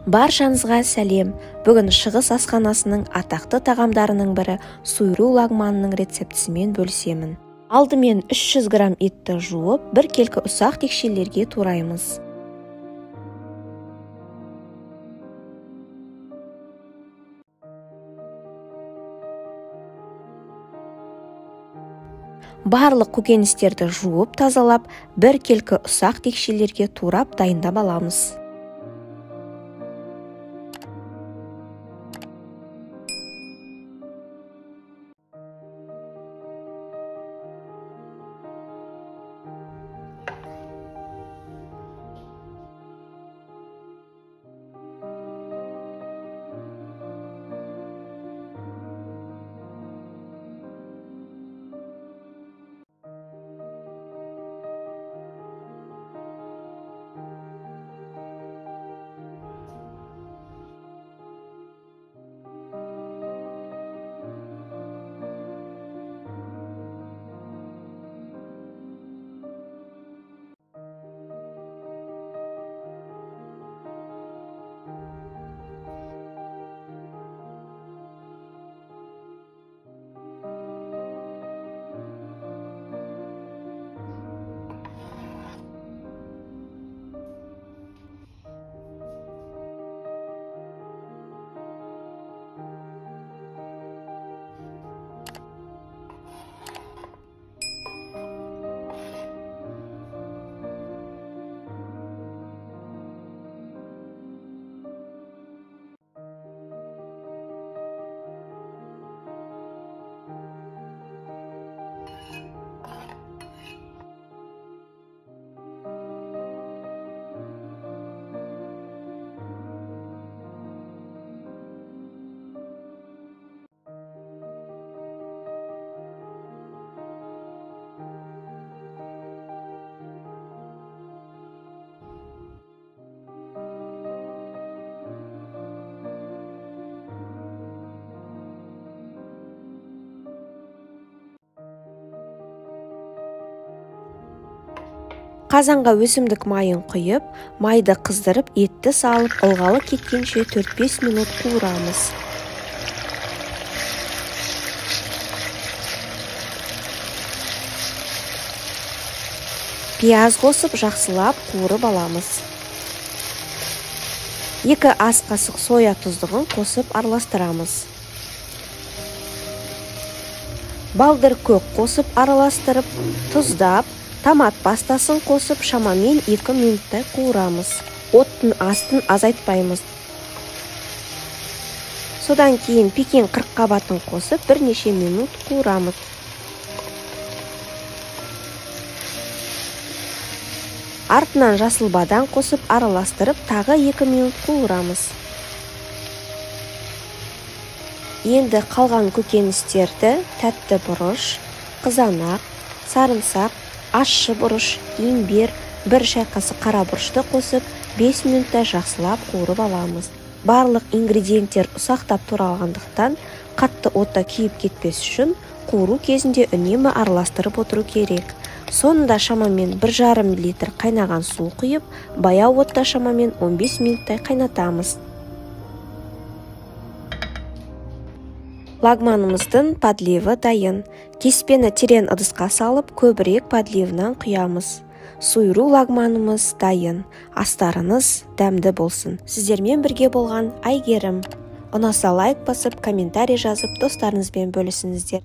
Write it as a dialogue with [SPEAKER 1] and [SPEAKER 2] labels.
[SPEAKER 1] Баршаңызға сәлем. Бүгін Шығыс асханасының атақты тағамдарының бірі суйру лагманының рецептісімен бөлісемін. Алдымен 300 грамм етті жуып, бір келкі ұсақ текшелерге тураймыз. Барлық көкөністерді жуып, тазалап, бір келкі ұсақ текшелерге турап дайындап аламыз. Қазанға өсімдік майын құйып, майды қыздырып, етті салып, ылғалы кеткенше 4-5 минут қуырамыз. Пияз қосып, жақсылап қуырып аламыз. 2 ас қасық соя тұздығын қосып араластырамыз. Балдыр көк қосып араластырып, тұздап, томат пастасын қосып, шамамен 2 минуттай қуырамыз. Оттың астын азайтпаймыз. Содан кейін пекин қырыққабатын қосып, бірнеше минут қуырамыз. Артынан жасыл бадан қосып, араластырып, тағы 2 минут қуырамыз. Енді қалған көкөністерді тәтті бұрыш, қызанақ, сарымсақ, ащы бұрыш, имбир, 1 шай қасық қара бұрышты қосып, 5 минутта жақсылап қуырып аламыз. Барлық ингредиенттер ұсақтап туралғандықтан, қатты отта күйіп кетпес үшін, қуыру кезінде үнемі араластырып отыру керек. Соңында шамамен 1,5 литр қайнаған су құйып, баяу отта шамамен 15 минуттай қайнатамыз. Лагманымыздың подливі дайын. Кеспені терең ыдысқа салып, көбірек подливынан құямыз. Суйру лагманымыз дайын. Астарыңыз дәмді болсын. Сіздермен бірге болған Айгерім. Ұнаса лайк басып, комментарий жазып, достарыңызбен бөлісіңіздер.